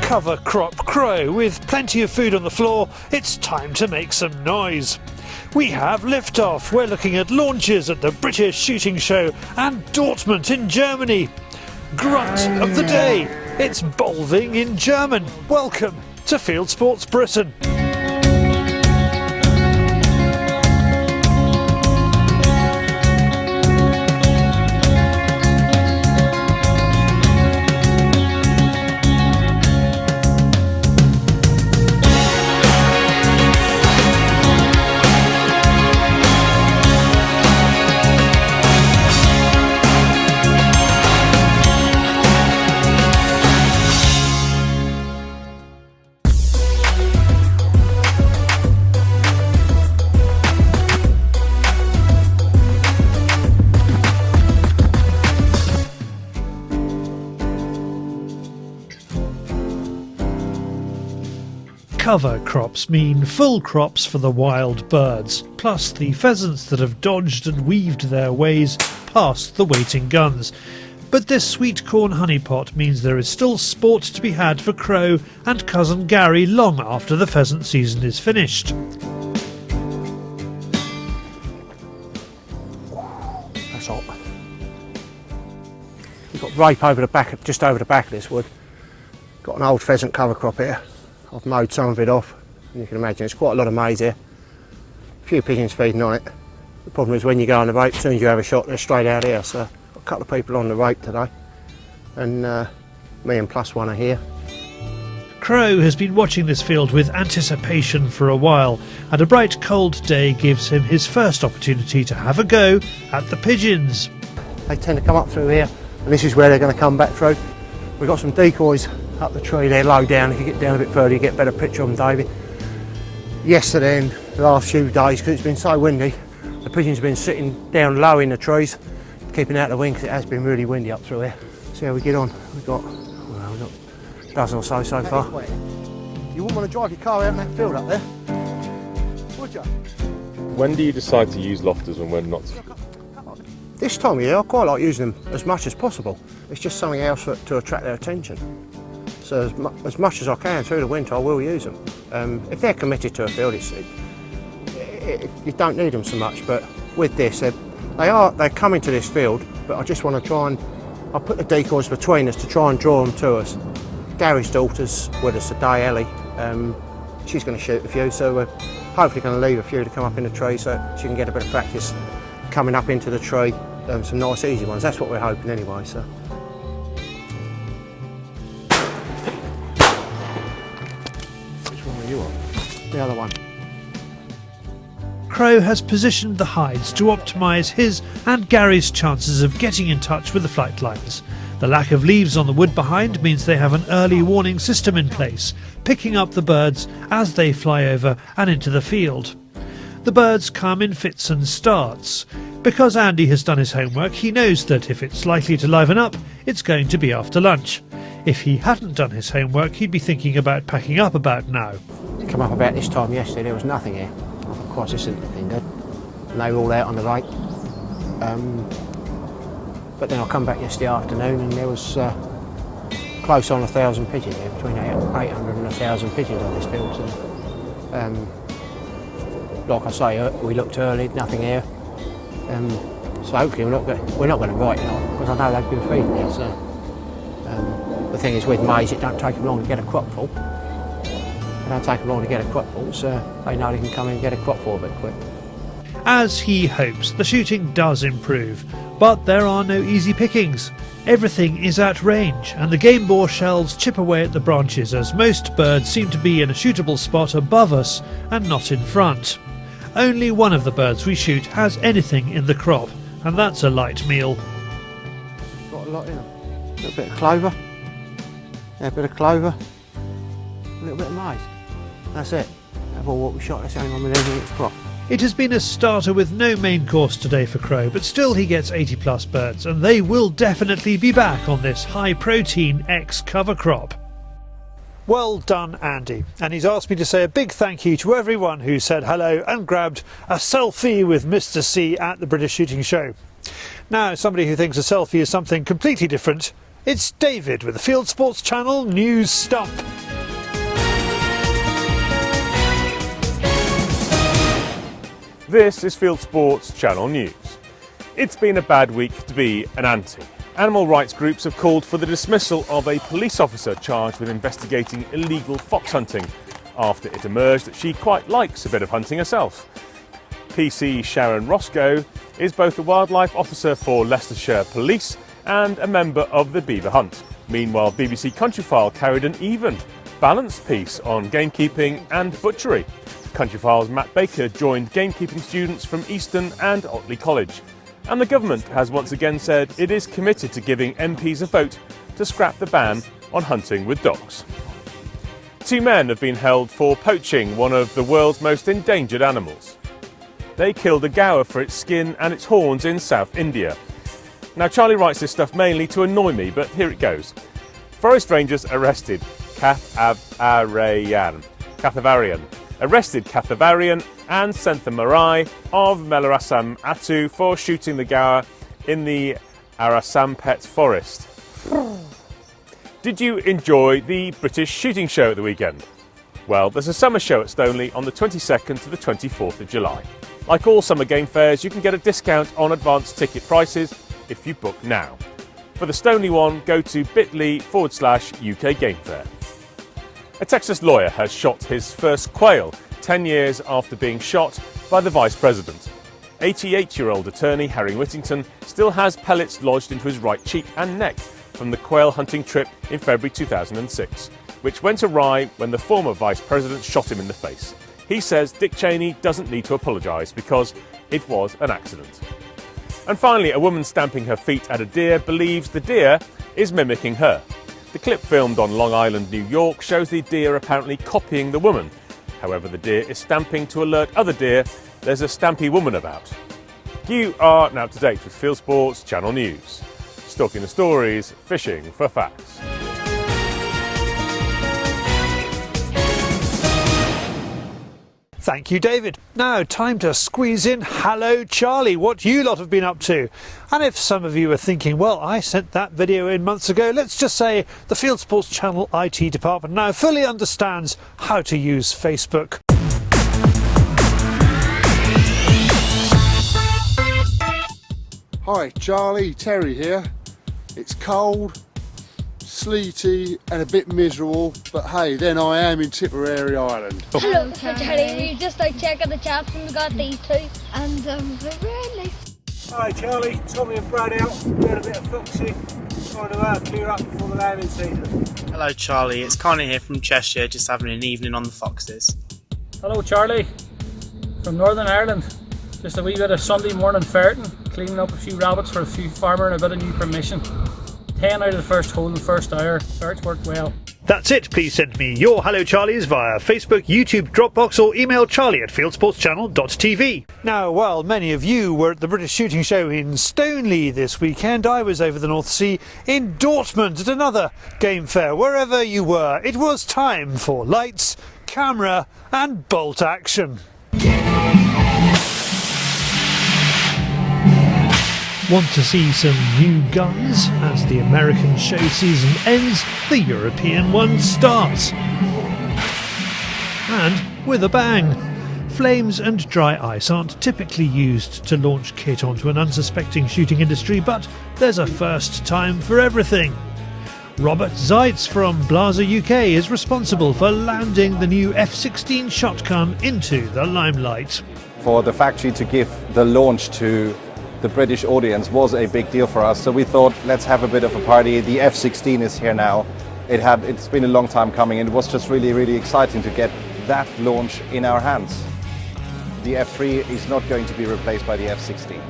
cover crop crow with plenty of food on the floor. It's time to make some noise. We have liftoff. We're looking at launches at the British Shooting Show and Dortmund in Germany. Grunt of the day. It's Bolving in German. Welcome to Fieldsports Britain. Cover crops mean full crops for the wild birds, plus the pheasants that have dodged and weaved their ways past the waiting guns. But this sweet corn honeypot means there is still sport to be had for Crow and cousin Gary long after the pheasant season is finished. That's hot. We've got rape over the back, just over the back of this wood. Got an old pheasant cover crop here. I've mowed some of it off, and you can imagine there's quite a lot of maize here. A few pigeons feeding on it. The problem is when you go on the rape, as soon as you have a shot, they're straight out here. So I've got a couple of people on the rape today, and me and plus one are here. Crow has been watching this field with anticipation for a while, and a bright cold day gives him his first opportunity to have a go at the pigeons. They tend to come up through here, and this is where they're going to come back through. We've got some decoys up the tree there, low down. If you get down a bit further, you get a better picture of them, David. Yesterday and the last few days, because it's been so windy, the pigeons have been sitting down low in the trees, keeping out the wind, because it has been really windy up through here. See how we get on. We've got a dozen or so far. You wouldn't want to drive your car out in that field up there, would you? When do you decide to use lofters and when not to? This time of year, I quite like using them as much as possible. It's just something else to attract their attention. So as much as I can through the winter, I will use them. If they're committed to a field, you don't need them so much. But with this, they're coming to this field. But I just want to try and I put the decoys between us to try and draw them to us. Gary's daughter's with us today, Ellie. She's going to shoot a few, so we're hopefully going to leave a few to come up in the tree so she can get a bit of practice coming up into the tree. Some nice easy ones. That's what we're hoping anyway. So. You on? The other one. Crow has positioned the hides to optimise his and Gary's chances of getting in touch with the flight lines. The lack of leaves on the wood behind means they have an early warning system in place, picking up the birds as they fly over and into the field. The birds come in fits and starts. Because Andy has done his homework, he knows that if it's likely to liven up, it's going to be after lunch. If he hadn't done his homework, he'd be thinking about packing up about now. Come up about this time yesterday, there was nothing here. I thought, Christ, this isn't looking good. And they were all out on the lake. But then I come back yesterday afternoon and there was close on 1,000 pigeons here, between 800 and 1,000 pigeons on this field. So, like I say, we looked early, nothing here. So hopefully we're not going to bite now, because I know they've been feeding here. So. The thing is with maize, it don't take them long to get a crop full. It don't take them long to get a crop full, so they know they can come in and get a crop full a bit quick. As he hopes, the shooting does improve, but there are no easy pickings. Everything is at range, and the game boar shells chip away at the branches as most birds seem to be in a shootable spot above us and not in front. Only one of the birds we shoot has anything in the crop, and that's a light meal. Got a lot in them. A little bit of clover. Yeah, a bit of clover, a little bit of maize. That's it. That's all what we shot. That's the only one with anything in its crop. It has been a starter with no main course today for Crow, but still he gets 80 plus birds, and they will definitely be back on this high protein X cover crop. Well done, Andy. And he's asked me to say a big thank you to everyone who said hello and grabbed a selfie with Mr. C at the British Shooting Show. Now, somebody who thinks a selfie is something completely different It's David with the Fieldsports Channel News Stump. This is Fieldsports Channel News. It's been a bad week to be an auntie. Animal rights groups have called for the dismissal of a police officer charged with investigating illegal fox hunting after it emerged that she quite likes a bit of hunting herself. PC Sharon Roscoe is both a wildlife officer for Leicestershire Police and a member of the Beaver Hunt. Meanwhile, BBC Countryfile carried an even, balanced piece on gamekeeping and butchery. Countryfile's Matt Baker joined gamekeeping students from Easton and Otley College. And the government has once again said it is committed to giving MPs a vote to scrap the ban on hunting with dogs. 2 men have been held for poaching one of the world's most endangered animals. They killed a gaur for its skin and its horns in South India. Now, Charlie writes this stuff mainly to annoy me, but here it goes. Forest rangers arrested Cathavarian and sent the Marai of Melarasam Atu for shooting the gaur in the Arasampet forest. Did you enjoy the British shooting show at the weekend? Well, there's a summer show at Stoneleigh on the 22nd to the 24th of July. Like all summer game fairs, you can get a discount on advance ticket prices if you book now. For the Stoneleigh one, go to bit.ly/UK Game Fair. A Texas lawyer has shot his first quail 10 years after being shot by the Vice President. 88-year-old attorney Harry Whittington still has pellets lodged into his right cheek and neck from the quail hunting trip in February 2006, which went awry when the former Vice President shot him in the face. He says Dick Cheney doesn't need to apologise because it was an accident. And finally, a woman stamping her feet at a deer believes the deer is mimicking her. The clip filmed on Long Island, New York, shows the deer apparently copying the woman. However, the deer is stamping to alert other deer there's a stampy woman about. You are now up to date with Fieldsports Channel News. Stalking the stories, fishing for facts. Thank you, David. Now, time to squeeze in Hallo Charlie, what you lot have been up to. And if some of you are thinking, well, I sent that video in months ago, let's just say the Fieldsports Channel IT department now fully understands how to use Facebook. Hi, Charlie, Terry here. It's cold, sleety and a bit miserable, but hey, then I am in Tipperary Island. Hello, Charlie. We just out checking the chaps and we got these 2. And they're very nice. Hi Charlie, Tommy and Brad out, doing a bit of foxing, trying to clear up before the lambing season. Hello Charlie, it's Connie here from Cheshire, just having an evening on the foxes. Hello Charlie, from Northern Ireland. Just a wee bit of Sunday morning ferreting, cleaning up a few rabbits for a few farmer and a bit of new permission. 10 out of the first hole in the first hour, ferrets worked well. That's it. Please send me your Hello Charlies via Facebook, YouTube, Dropbox or email charlie@fieldsportschannel.tv. Now, while many of you were at the British Shooting Show in Stoneleigh this weekend, I was over the North Sea in Dortmund at another game fair. Wherever you were, it was time for lights, camera and bolt action. Want to see some new guns? As the American show season ends, the European one starts. And with a bang. Flames and dry ice aren't typically used to launch kit onto an unsuspecting shooting industry, but there's a first time for everything. Robert Zeitz from Blaser UK is responsible for landing the new F16 shotgun into the limelight. For the factory to give the launch to the British audience was a big deal for us, so we thought let's have a bit of a party. The F16 is here now. It's been a long time coming and it was just really exciting to get that launch in our hands. The F3 is not going to be replaced by the F16.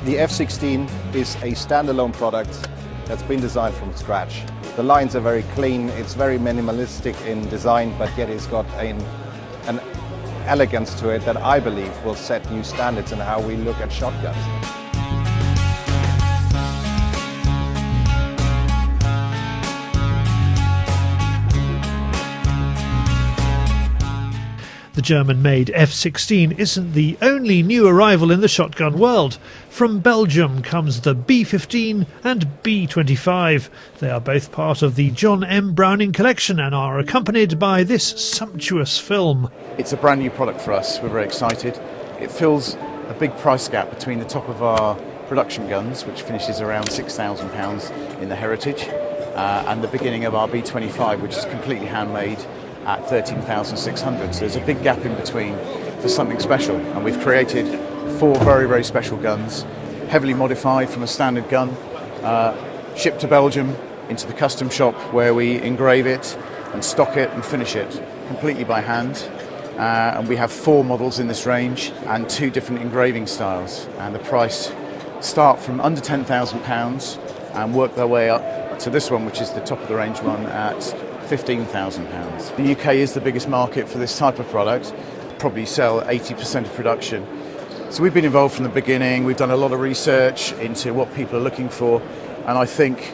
The F16 is a standalone product that's been designed from scratch. The lines are very clean, it's very minimalistic in design, but yet it's got an elegance to it that I believe will set new standards in how we look at shotguns. The German-made F16 isn't the only new arrival in the shotgun world. From Belgium comes the B15 and B25. They are both part of the John M. Browning collection and are accompanied by this sumptuous film. It's a brand new product for us. We're very excited. It fills a big price gap between the top of our production guns, which finishes around £6,000 in the Heritage, and the beginning of our B25, which is completely handmade at 13,600. So there's a big gap in between for something special, and we've created 4 very, very special guns, heavily modified from a standard gun, shipped to Belgium into the custom shop where we engrave it and stock it and finish it completely by hand. And we have 4 models in this range and 2 different engraving styles, and the price start from under £10,000 and work their way up to this one, which is the top of the range one, at £15,000. The UK is the biggest market for this type of product, probably sell 80% of production. So we've been involved from the beginning. We've done a lot of research into what people are looking for, and I think,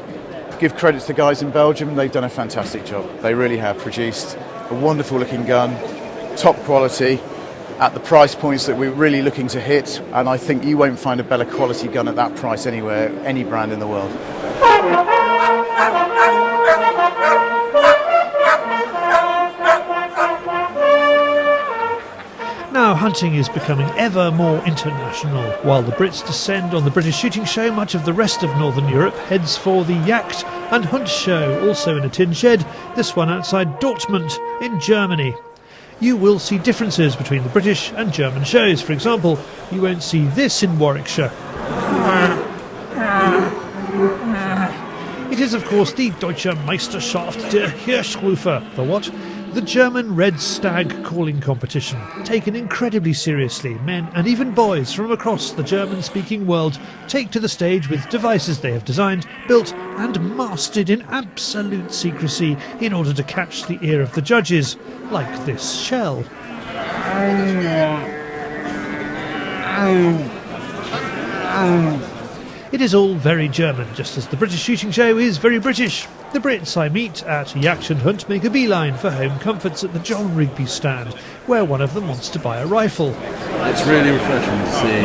give credit to the guys in Belgium, they've done a fantastic job. They really have produced a wonderful looking gun, top quality, at the price points that we're really looking to hit, and I think you won't find a better quality gun at that price anywhere, any brand in the world. Now hunting is becoming ever more international. While the Brits descend on the British shooting show, much of the rest of Northern Europe heads for the Jagd Hund show, also in a tin shed, this one outside Dortmund in Germany. You will see differences between the British and German shows. For example, you won't see this in Warwickshire. It is, of course, the Deutsche Meisterschaft der Hirschrufe, the what? The German red stag calling competition. Taken incredibly seriously, men and even boys from across the German-speaking world take to the stage with devices they have designed, built and mastered in absolute secrecy in order to catch the ear of the judges, like this shell. It is all very German, just as the British shooting show is very British. The Brits I meet at Jagd Hund make a beeline for home comforts at the John Rigby stand, where one of them wants to buy a rifle. It's really refreshing to see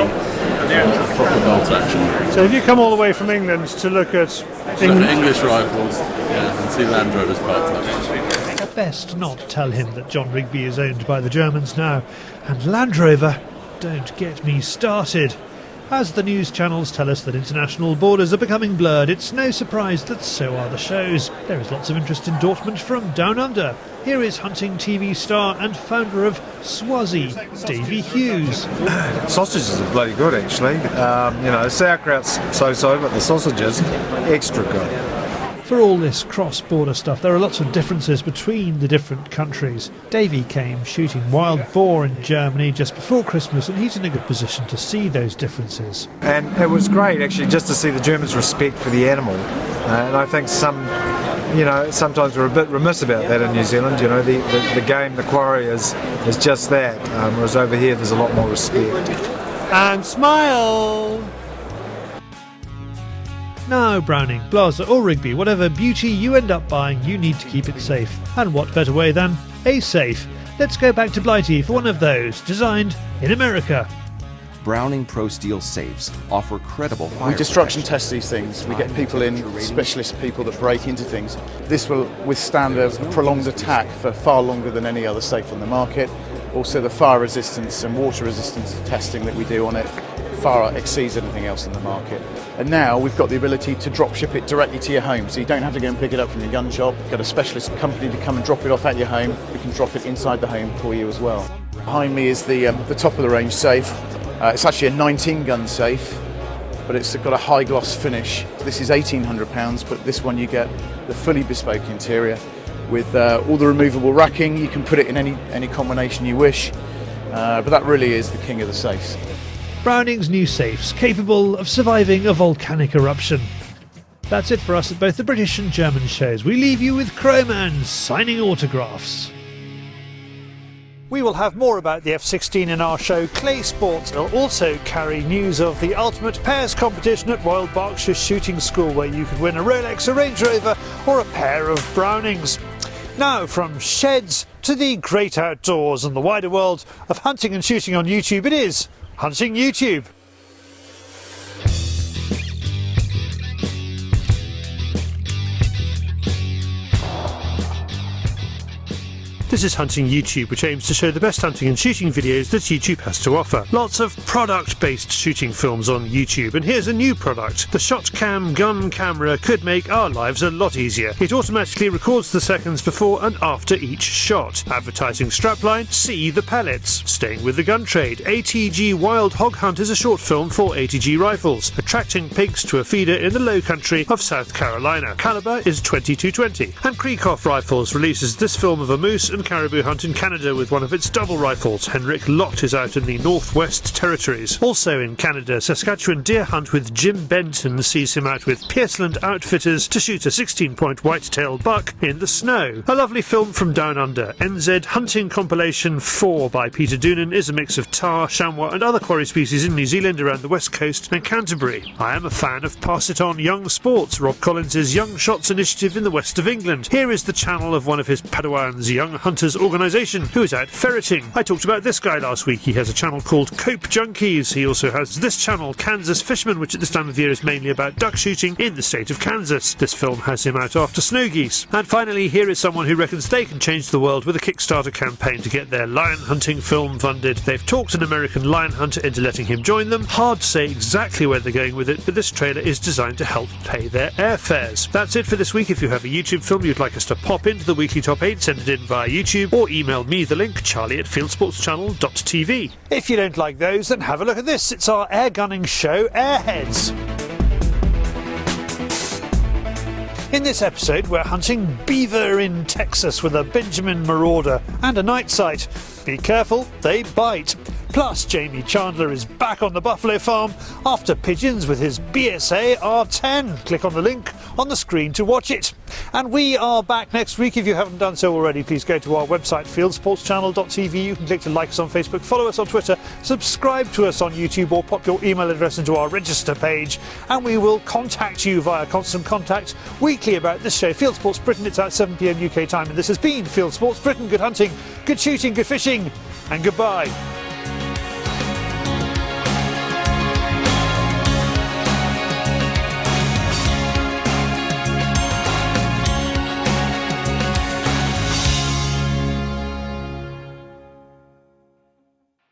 proper bolt action. So have you come all the way from England to look at English rifles, and see Land Rovers parked up? Best not tell him that John Rigby is owned by the Germans now. And Land Rover, don't get me started. As the news channels tell us that international borders are becoming blurred, it's no surprise that so are the shows. There is lots of interest in Dortmund from down under. Here is hunting TV star and founder of Swazi, Davy Hughes. Sausages are bloody good, actually. Sauerkraut's so-so, but the sausages, extra good. For all this cross-border stuff, there are lots of differences between the different countries. Davy came shooting wild boar in Germany just before Christmas, and he's in a good position to see those differences. And it was great, actually, just to see the Germans' respect for the animal. And I think sometimes we're a bit remiss about that in New Zealand. The game, the quarry is just that, whereas over here there's a lot more respect. and smile. Now, Browning, Blaser or Rigby, whatever beauty you end up buying, you need to keep it safe. And what better way than a safe? Let's go back to Blighty for one of those, designed in America. Browning Pro Steel safes offer credible fire We destruction test these things. We get people in, specialist people that break into things. This will withstand a prolonged attack for far longer than any other safe on the market. Also, the fire resistance and water resistance testing that we do on it far exceeds anything else in the market. And now we've got the ability to drop ship it directly to your home, so you don't have to go and pick it up from your gun shop. You've got a specialist company to come and drop it off at your home. We can drop it inside the home for you as well. Behind me is the top of the range safe. It's actually a 19 gun safe, but it's got a high gloss finish. This is £1,800, but this one you get the fully bespoke interior with all the removable racking. You can put it in any combination you wish, but that really is the king of the safes. Browning's new safes, capable of surviving a volcanic eruption. That's it for us at both the British and German shows. We leave you with Crowman signing autographs. We will have more about the F16 in our show Clay Sports. We'll also carry news of the Ultimate Pairs competition at Royal Berkshire Shooting School, where you could win a Rolex, a Range Rover or a pair of Brownings. Now, from sheds To the great outdoors and the wider world of hunting and shooting on YouTube, it is Hunting YouTube. This is Hunting YouTube, which aims to show the best hunting and shooting videos that YouTube has to offer. Lots of product-based shooting films on YouTube, and here's a new product. The ShotCam gun camera could make our lives a lot easier. It automatically records the seconds before and after each shot. Advertising strapline, see the pellets. Staying with the gun trade, ATG Wild Hog Hunt is a short film for ATG rifles, attracting pigs to a feeder in the low country of South Carolina. Caliber is 2220, and Krieghoff Rifles releases this film of a moose and caribou hunt in Canada with one of its double rifles. Henrik Lott is out in the Northwest Territories. Also in Canada, Saskatchewan deer hunt with Jim Benton sees him out with Pierceland Outfitters to shoot a 16-point whitetail buck in the snow. A lovely film from Down Under. NZ Hunting Compilation 4 by Peter Doonan is a mix of tar, chamois and other quarry species in New Zealand around the west coast and Canterbury. I am a fan of Pass It On Young Sports, Rob Collins' Young Shots initiative in the west of England. Here is the channel of one of his Padawans, Young Hunters organisation, who is out ferreting. I talked about this guy last week. He has a channel called Cope Junkies. He also has this channel, Kansas Fisherman, which at this time of year is mainly about duck shooting in the state of Kansas. This film has him out after snow geese. And finally, here is someone who reckons they can change the world with a Kickstarter campaign to get their lion hunting film funded. They've talked an American lion hunter into letting him join them. Hard to say exactly where they're going with it, but this trailer is designed to help pay their airfares. That's it for this week. If you have a YouTube film you'd like us to pop into the weekly top 8, send it in via YouTube or email me the link, charlie@fieldsportschannel.tv. If you don't like those, then have a look at this. It's our air gunning show, Airheads. In this episode, we're hunting beaver in Texas with a Benjamin Marauder and a night sight. Be careful, they bite. Plus, Jamie Chandler is back on the buffalo farm after pigeons with his BSA R10. Click on the link on the screen to watch it. And we are back next week. If you haven't done so already, please go to our website, fieldsportschannel.tv. You can click to like us on Facebook, follow us on Twitter, subscribe to us on YouTube, or pop your email address into our register page, and we will contact you via Constant Contact weekly about this show, Fieldsports Britain. It's at 7 PM UK time, and this has been Fieldsports Britain. Good hunting, good shooting, good fishing, and goodbye.